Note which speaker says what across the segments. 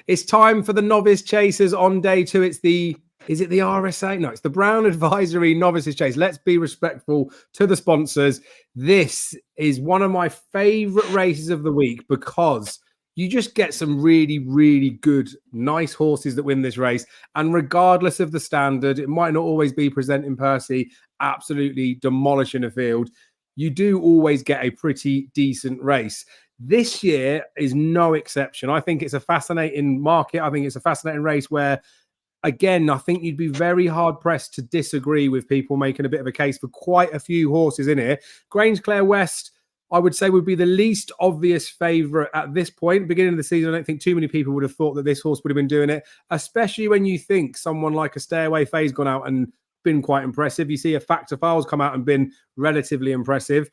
Speaker 1: It's time for the Novice Chasers on day 2. Is it the RSA? No, it's the Brown Advisory Novices Chase. Let's be respectful to the sponsors. This is one of my favorite races of the week because you just get some really, really good, nice horses that win this race. And regardless of the standard, it might not always be Presenting Percy absolutely demolishing a field. You do always get a pretty decent race. This year is no exception. I think it's a fascinating market. I think it's a fascinating race where, again, I think you'd be very hard-pressed to disagree with people making a bit of a case for quite a few horses in here. Grange-Clare West, I would say, would be the least obvious favourite at this point. Beginning of the season, I don't think too many people would have thought that this horse would have been doing it, especially when you think someone like a Stairway Faye's gone out and been quite impressive. You see a Factor Files come out and been relatively impressive.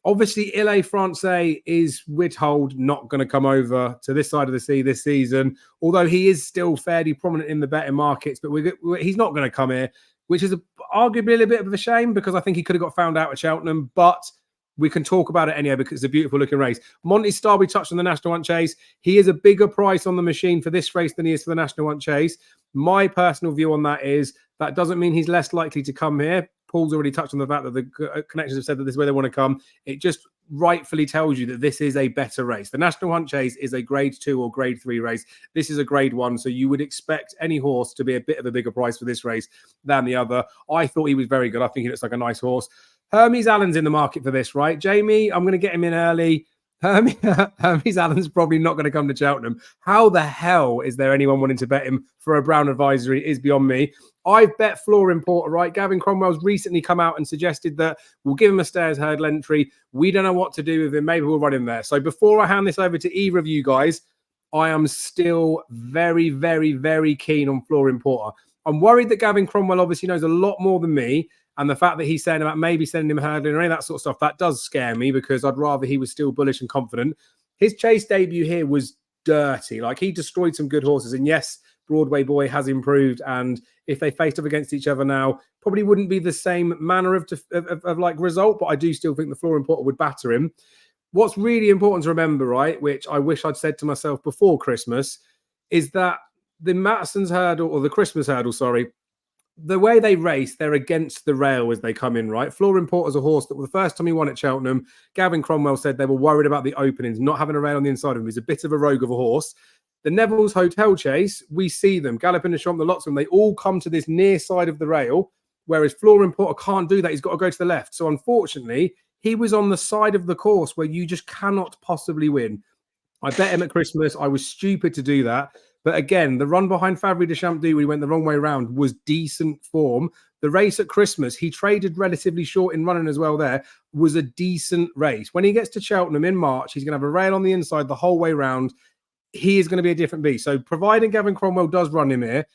Speaker 1: Obviously, Ile Francais is, we're told, not going to come over to this side of the sea this season, although he is still fairly prominent in the betting markets, but he's not going to come here, which is arguably a bit of a shame because I think he could have got found out at Cheltenham, but we can talk about it anyway because it's a beautiful looking race. Monty Star, we touched on the National Hunt Chase. He is a bigger price on the machine for this race than he is for the National Hunt Chase. My personal view on that is that doesn't mean he's less likely to come here. Paul's already touched on the fact that the connections have said that this is where they want to come. It just rightfully tells you that this is a better race. The National Hunt Chase is a grade 2 or grade 3 race. This is a grade 1, so you would expect any horse to be a bit of a bigger price for this race than the other. I thought he was very good. I think he looks like a nice horse. Hermes Allen's in the market for this, right? Jamie, I'm going to get him in early. Hermes Allen's probably not going to come to Cheltenham. How the hell is there anyone wanting to bet him for a Brown Advisory is beyond me. I've bet Flooring Porter, right? Gavin Cromwell's recently come out and suggested that we'll give him a Stairs Hurdle entry. We don't know what to do with him. Maybe we'll run him there. So before I hand this over to either of you guys, I am still very, very, very keen on Flooring Porter. I'm worried that Gavin Cromwell obviously knows a lot more than me. And the fact that he's saying about maybe sending him hurdling or any of that sort of stuff, that does scare me because I'd rather he was still bullish and confident. His chase debut here was dirty. Like, he destroyed some good horses. And yes, Broadway Boy has improved. And if they faced up against each other now, probably wouldn't be the same manner of like result. But I do still think the Flooring Porter would batter him. What's really important to remember, right, which I wish I'd said to myself before Christmas, is that the Mattison's hurdle, or the Christmas hurdle, sorry, the way they race, they're against the rail as they come in, right? Flooring Porter's a horse that the first time he won at Cheltenham, Gavin Cromwell said they were worried about the openings, not having a rail on the inside of him. He's a bit of a rogue of a horse. The Neville's Hotel Chase, we see them, Galloping the Champ, the lots of them, they all come to this near side of the rail, whereas Flooring Porter can't do that. He's got to go to the left. So unfortunately, he was on the side of the course where you just cannot possibly win. I bet him at Christmas. I was stupid to do that. But again, the run behind Favre de Champdou, when he went the wrong way around, was decent form. The race at Christmas, he traded relatively short in running as well there, was a decent race. When he gets to Cheltenham in March, he's going to have a rail on the inside the whole way round. He is going to be a different beast. So providing Gavin Cromwell does run him here,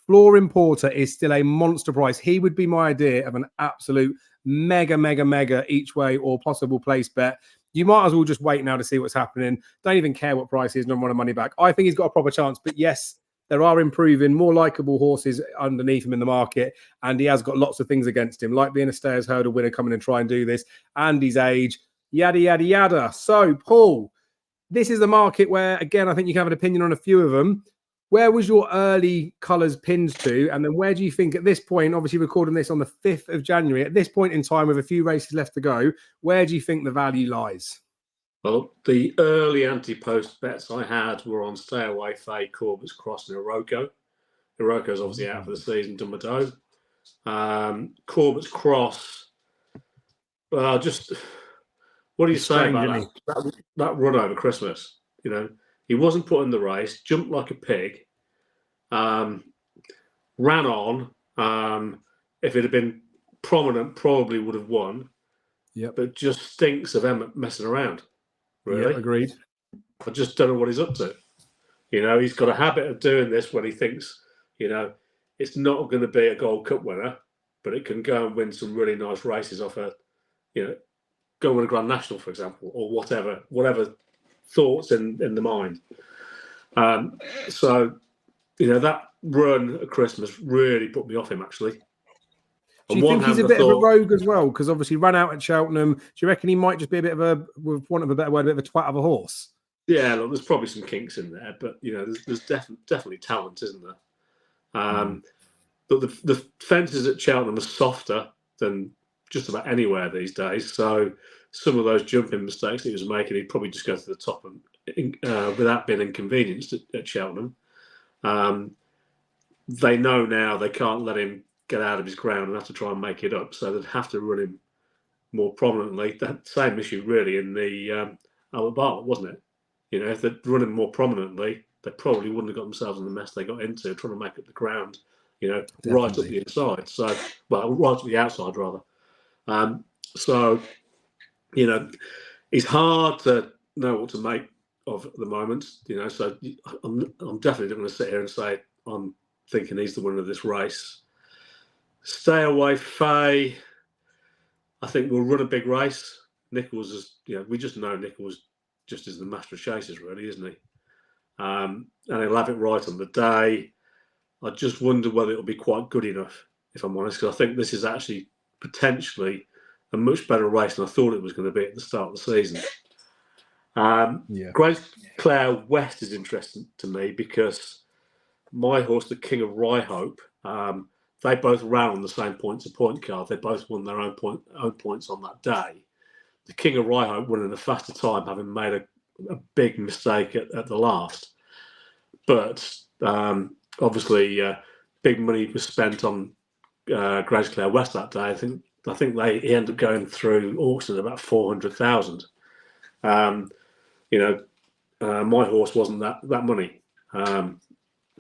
Speaker 1: Flooring Porter is still a monster price. He would be my idea of an absolute mega each way or possible place bet. You might as well just wait now to see what's happening. Don't even care what price he is, no want of money back. I think he's got a proper chance. But yes, there are improving, more likeable horses underneath him in the market. And he has got lots of things against him, like being a Stairs Hurdle winner coming and try and do this, and his age, yada, yada, yada. So, Paul, this is the market where, again, I think you can have an opinion on a few of them. Where was your early colours pinned to? And then where do you think at this point, obviously recording this on the 5th of January, at this point in time with a few races left to go, where do you think the value lies?
Speaker 2: Well, the early anti-post bets I had were on Stay Away Faye, Corbett's Cross and Iroko. Iroko's obviously out for the season, Dumado. Corbett's Cross, just what do you say about that run over Christmas? You know, he wasn't put in the race, jumped like a pig, ran on. If it had been prominent, probably would have won.
Speaker 1: Yeah,
Speaker 2: but just stinks of Emmett messing around. Really,
Speaker 1: yep, agreed.
Speaker 2: I just don't know what he's up to. You know, he's got a habit of doing this when he thinks, you know, it's not going to be a Gold Cup winner, but it can go and win some really nice races off a, you know, go win a Grand National, for example, or whatever thoughts in the mind. So, you know, that run at Christmas really put me off him, actually.
Speaker 1: Do you think he's a bit of a rogue as well? Because obviously ran out at Cheltenham. Do you reckon he might just be a bit of a, with want of a better word, a bit of a twat of a horse?
Speaker 2: Yeah, look, there's probably some kinks in there, but there's definitely talent, isn't there? But the fences at Cheltenham are softer than just about anywhere these days. So some of those jumping mistakes that he was making, he'd probably just go to the top and without being inconvenienced at Cheltenham. They know now they can't let him get out of his ground and have to try and make it up. So they'd have to run him more prominently. That same issue really in the Albert Bartlett, wasn't it? If they'd run him more prominently, they probably wouldn't have got themselves in the mess they got into trying to make up the ground, right up the inside. So, right up the outside rather. So, it's hard to know what to make of at the moment. So I'm definitely going to sit here and say I'm thinking he's the winner of this race. Stay away, Faye. I think we'll run a big race. Nichols is, we just know Nichols just is the master of chasers, really, isn't he? And he'll have it right on the day. I just wonder whether it'll be quite good enough, if I'm honest, because I think this is actually potentially a much better race than I thought it was going to be at the start of the season. Grace Clare West is interesting to me because my horse, the King of Ryhope, they both ran on the same point-to-point card. They both won their own points on that day. The King of Ryhope won in a faster time, having made a big mistake at the last. But obviously, big money was spent on Grace Clare West that day. I think he ended up going through auction at about 400,000. My horse wasn't that money.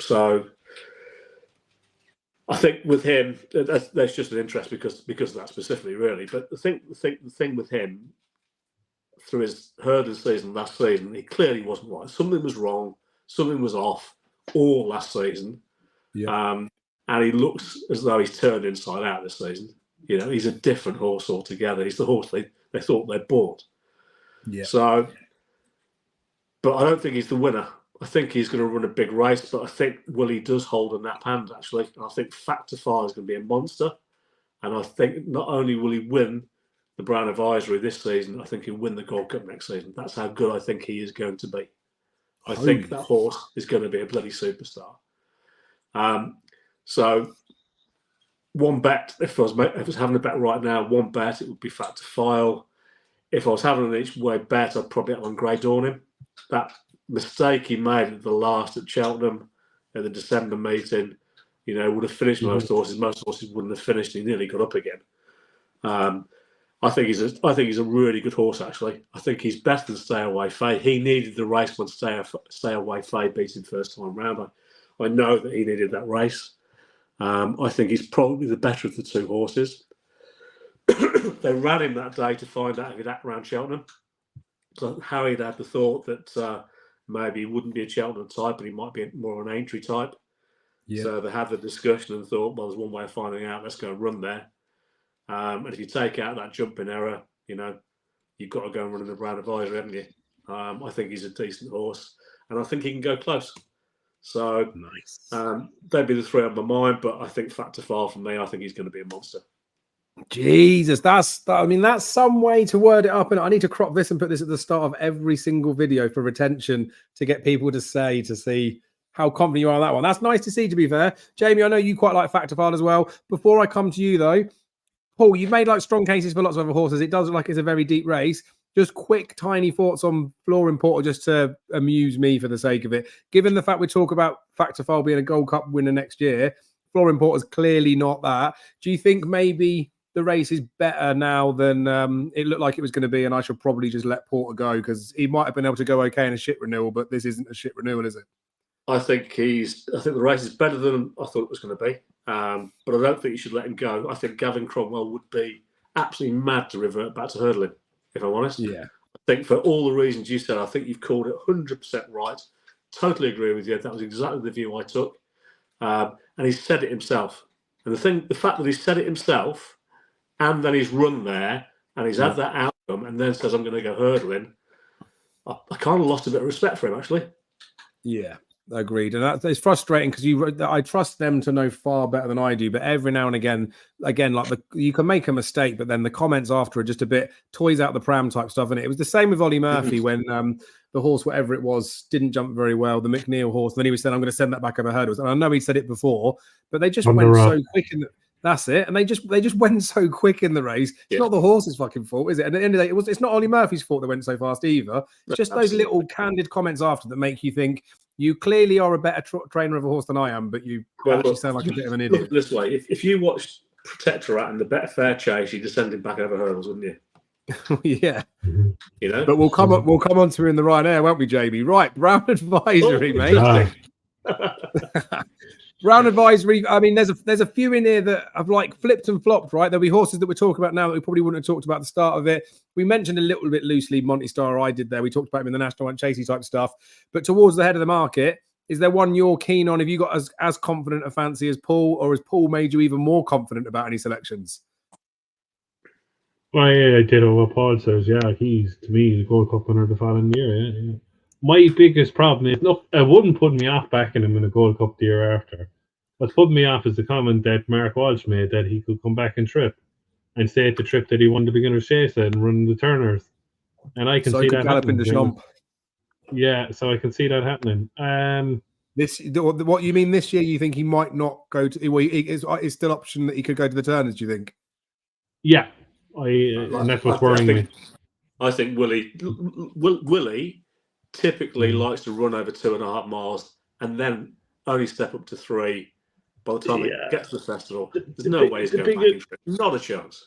Speaker 2: So I think with him, that's just an interest because of that specifically, really. But the thing with him, through his hurdle season last season, he clearly wasn't right. Something was wrong. Something was off all last season. And he looks as though he's turned inside out this season. He's a different horse altogether. He's the horse they thought they'd bought. So, but I don't think he's the winner. I think he's going to run a big race, but I think Willie does hold a nap hand, actually. I think Factor Fire is going to be a monster. And I think not only will he win the Brown Advisory this season, I think he'll win the Gold Cup next season. That's how good I think he is going to be. I think that horse is going to be a bloody superstar. So one bet, if I was having a bet right now, one bet, it would be Factor File. If I was having an each way bet, I'd probably have on Grey Dawn him. That mistake he made at the last at Cheltenham at the December meeting, would have finished most horses. Most horses wouldn't have finished. He nearly got up again. I think he's a really good horse, actually. I think he's better than Stay Away Faye. He needed the race when Stay Away Faye beat him first time round. I know that he needed that race. I think he's probably the better of the two horses. They ran him that day to find out if he'd act around Cheltenham. So Harry had the thought that maybe he wouldn't be a Cheltenham type, but he might be more an Aintree type. So they had the discussion and thought, well, there's one way of finding out. Let's go and run there. And if you take out that jumping error, you've got to go and run in the Brown Advisory, haven't you? I think he's a decent horse, and I think he can go close. So
Speaker 1: nice.
Speaker 2: They'd be the three on my mind, but I think Factor Far for me, I think he's going to be a monster.
Speaker 1: Jesus, that's some way to word it up, and I need to crop this and put this at the start of every single video for retention to get people to see how confident you are on that one. That's nice to see, to be fair. Jamie, I know you quite like Factor File as well. Before I come to you though, Paul, you've made strong cases for lots of other horses. It does look like it's a very deep race. Just quick, tiny thoughts on Flooring Porter, just to amuse me for the sake of it. Given the fact we talk about Factor File being a Gold Cup winner next year, Flooring Porter's clearly not that. Do you think maybe the race is better now than it looked like it was going to be, and I should probably just let Porter go because he might have been able to go okay in a shit renewal, but this isn't a shit renewal, is it?
Speaker 2: I think the race is better than I thought it was going to be. But I don't think you should let him go. I think Gavin Cromwell would be absolutely mad to revert back to hurdling, if I'm honest.
Speaker 1: Yeah.
Speaker 2: I think for all the reasons you said, I think you've called it 100% right. Totally agree with you. That was exactly the view I took. And he said it himself. And the fact that he said it himself and then he's run there and he's had that outcome and then says, I'm going to go hurdling, I kind of lost a bit of respect for him, actually.
Speaker 1: Yeah. Agreed, and it's frustrating because I trust them to know far better than I do. But every now and again, like you can make a mistake, but then the comments after are just a bit toys out the pram type stuff. And it was the same with Ollie Murphy when the horse, whatever it was, didn't jump very well, the McNeil horse. And then he was saying, "I'm going to send that back over hurdles." And I know he said it before, but they just went so quick that's it. And they just went so quick in the race. It's not the horse's fucking fault, is it? And at the end of the day, it's not Ollie Murphy's fault they went so fast either. It's just those little candid comments after that make you think you clearly are a better trainer of a horse than I am, but you actually sound like a bit of an idiot.
Speaker 2: Look this way, if you watched Protectorate and the Better Fair Chase, you'd be sending back over hurdles, wouldn't you?
Speaker 1: Yeah.
Speaker 2: You know?
Speaker 1: But we'll come on to in the right air, won't we, Jamie? Right, Brown Advisory, mate. Brown Advisory. I mean, there's a few in here that have like flipped and flopped, right? There'll be horses that we're talking about now that we probably wouldn't have talked about at the start of it. We mentioned a little bit loosely Monty Star. I did there. We talked about him in the National Hunt Chasey type stuff. But towards the head of the market, is there one you're keen on? Have you got as confident a fancy as Paul, or has Paul made you even more confident about any selections?
Speaker 3: Well, yeah, I did what Paul says. Yeah, he's to me the Gold Cup winner the following year. Yeah. My biggest problem is it wouldn't put me off backing him in the Gold Cup the year after. What's putting me off is the comment that Mark Walsh made that he could come back and trip and stay at the trip that he won the beginner's chase and run the Turners. And I can see that happening. Yeah, so I can see that happening.
Speaker 1: What you mean this year? You think he might not go to? Well, is still option that he could go to the Turners? Do you think?
Speaker 3: Yeah, and that's what's worrying me.
Speaker 2: I think Willie typically likes to run over 2.5 miles and then only step up to 3 by the time he gets to the festival. There's no way he's going back. Not a chance.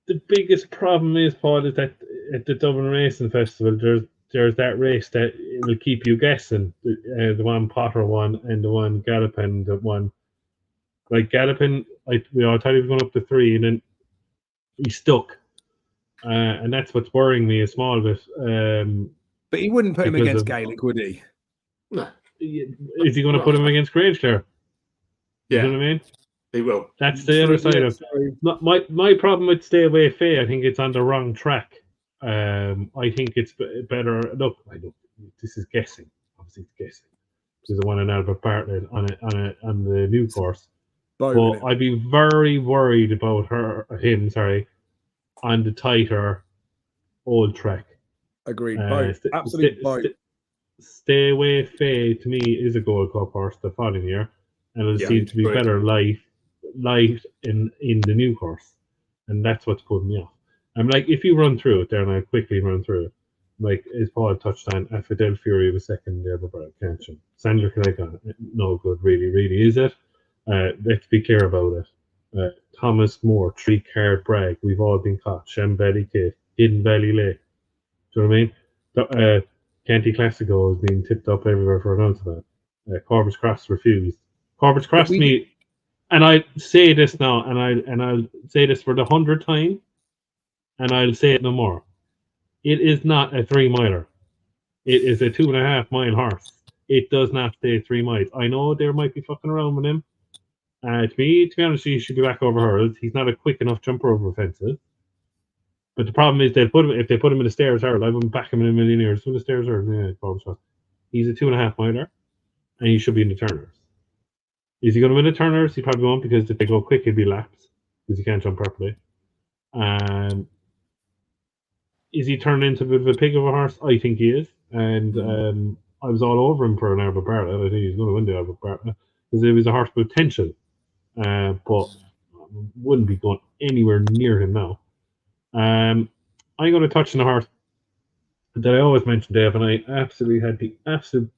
Speaker 3: The biggest problem is, Paul, is that at the Dublin Racing Festival, there's that race that will keep you guessing. The one Potter won and the one Gallopin that won. Like Gallopin, we all thought he was going up to 3 and then he stuck. And that's what's worrying me a small bit.
Speaker 1: But he wouldn't put him against Gaelic, would he?
Speaker 2: No.
Speaker 3: Is he going to put him against Graveshare?
Speaker 2: Yeah.
Speaker 3: You know what I mean?
Speaker 2: He will.
Speaker 3: That's the other side of it. My problem with Stay Away Faye, I think it's on the wrong track. I think it's better. Look, this is guessing. Obviously, it's guessing. Because I want an Albert Bartlett on the new course. But I'd be very worried about him, on the tighter old track.
Speaker 1: Agreed. Absolutely.
Speaker 3: Stay Away Faye to me is a Gold Cup horse the following year, and it seems to be better light in the new course, and that's what's putting me off. I'm like, if you run through it there, and I quickly run through it, like as Paul touched on, Fidel Fury was second there, but can't you? Sandra Craig on it, no good, really, is it? Let's be clear about it. Thomas Moore, 3-card Bragg, we've all been caught. Shem Valley Kate, Hidden Valley Lake. Do you know what I mean? Canty Classico is being tipped up everywhere for an announcement. Corbett's Cross refused. Corbett's Cross to me, and I say this now, and I'll say this for the 100th time, and I'll say it no more. It is not a 3-miler. It is a 2.5-mile horse. It does not stay 3 miles. I know there might be fucking around with him. To be honest, he should be back over hurdles. He's not a quick enough jumper over fences. But the problem is if they put him in the stairs hurdle, I wouldn't back him in a million years. So the stairs hurdle, he's a 2.5-miler, and he should be in the Turners. Is he going to win the Turners? He probably won't, because if they go quick, he'll be lapped because he can't jump properly. Is he turned into a bit of a pig of a horse? I think he is, and I was all over him for an Albert Bartlett. I think he's going to win the Albert Bartlett because it was a horse with potential, but wouldn't be going anywhere near him now. I'm going to touch on a horse that I always mention, Dave, and I absolutely had the absolute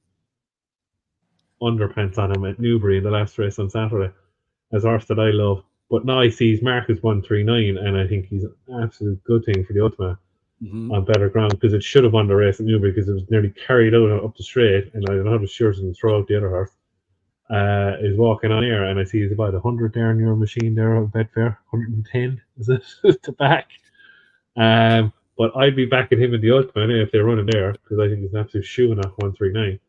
Speaker 3: underpants on him at Newbury in the last race on Saturday, as a horse that I love. But now I see his mark is 139, and I think he's an absolute good thing for the Ultima on better ground, because it should have won the race at Newbury because it was nearly carried out up the straight, and I don't know how to short and throw out the other horse. Is walking on air, and I see he's about 100 there in your machine there on Betfair, 110 is it to back. But I'd be backing him in the Ultimate if they're running there, because I think it's an absolute shoeing at 139.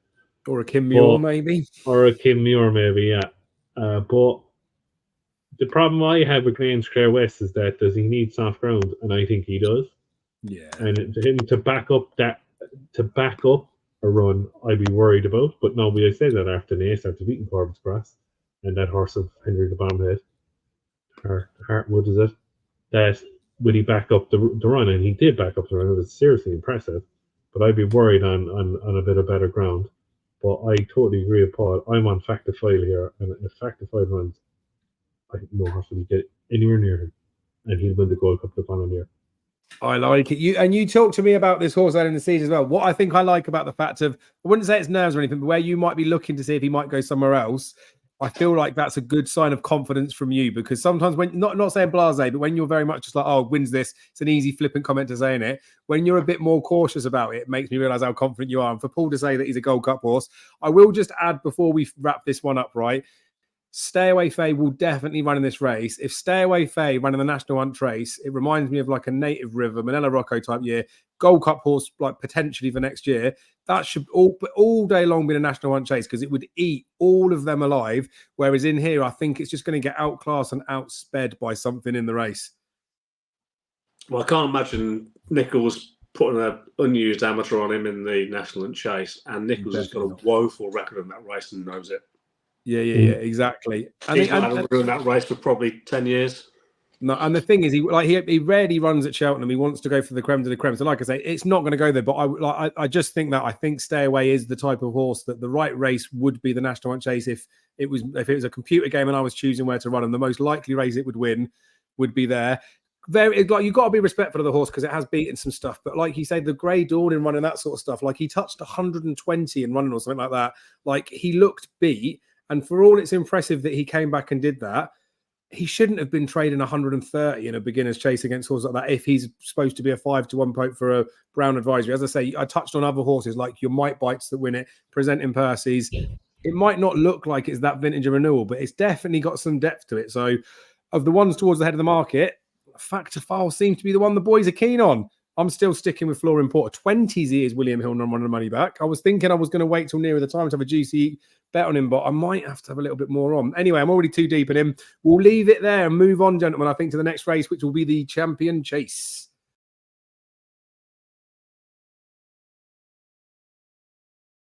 Speaker 1: Or a Kim Muir, maybe.
Speaker 3: Or a Kim Muir, maybe, yeah. But the problem I have with Grange Clare West is that does he need soft ground, and I think he does.
Speaker 1: Yeah.
Speaker 3: And to him to back up a run I'd be worried about. But nobody I say that after Nace, after beating Corbett's Grass and that horse of Henry the Bombhead, Heartwood is it? That would he back up the run? And he did back up the run. It was seriously impressive. But I'd be worried on a bit of better ground. But I totally agree with Paul. I'm on Factor 5 here, and if Factor 5 runs, I think no horse will get anywhere near him, and he'll win the Gold Cup the following year.
Speaker 1: I like it. You talked to me about this horse early in the season as well. What I think I like about the fact of, I wouldn't say it's nerves or anything, but where you might be looking to see if he might go somewhere else, I feel like that's a good sign of confidence from you, because sometimes when not saying blasé, but when you're very much just like, oh, wins this, it's an easy flippant comment to saying it. When you're a bit more cautious about it, it makes me realize how confident you are. And for Paul to say that he's a Gold Cup horse, I will just add before we wrap this one up, right? Stay Away Faye will definitely run in this race. If Stay Away Faye ran in the National Hunt race, it reminds me of like a Native River, Manila Rocco type year, Gold Cup horse, like potentially for next year. That should all day long be a National Hunt chase, because it would eat all of them alive. Whereas in here, I think it's just going to get outclassed and outsped by something in the race.
Speaker 2: Well, I can't imagine Nichols putting an unused amateur on him in the National Hunt chase, and Nichols has got a woeful record in that race and knows it.
Speaker 1: Yeah, exactly.
Speaker 2: He's not had to ruin that race for probably 10 years.
Speaker 1: No, and the thing is, he rarely runs at Cheltenham. He wants to go for the creme de la creme. So, like I say, it's not going to go there. But I just think that I think Stay Away is the type of horse that the right race would be the National Hunt chase if it was a computer game and I was choosing where to run him. The most likely race it would win would be there. You've got to be respectful of the horse because it has beaten some stuff. But like you say, the Grey Dawn in running that sort of stuff, like he touched 120 in running or something like that. Like he looked beat. And for all it's impressive that he came back and did that, he shouldn't have been trading 130 in a beginner's chase against horses like that if he's supposed to be a 5-1 pope for a Brown Advisory. As I say, I touched on other horses like your Might Bites that win it, Presenting Percy's. It might not look like it's that vintage of renewal, but it's definitely got some depth to it. So of the ones towards the head of the market, Factor File seems to be the one the boys are keen on. I'm still sticking with Flooring Porter. 20s is William Hill, non running money back. I was thinking I was going to wait till nearer the time to have a juicy bet on him, but I might have to have a little bit more on. Anyway, I'm already too deep in him. We'll leave it there and move on, gentlemen, I think, to the next race, which will be the Champion Chase.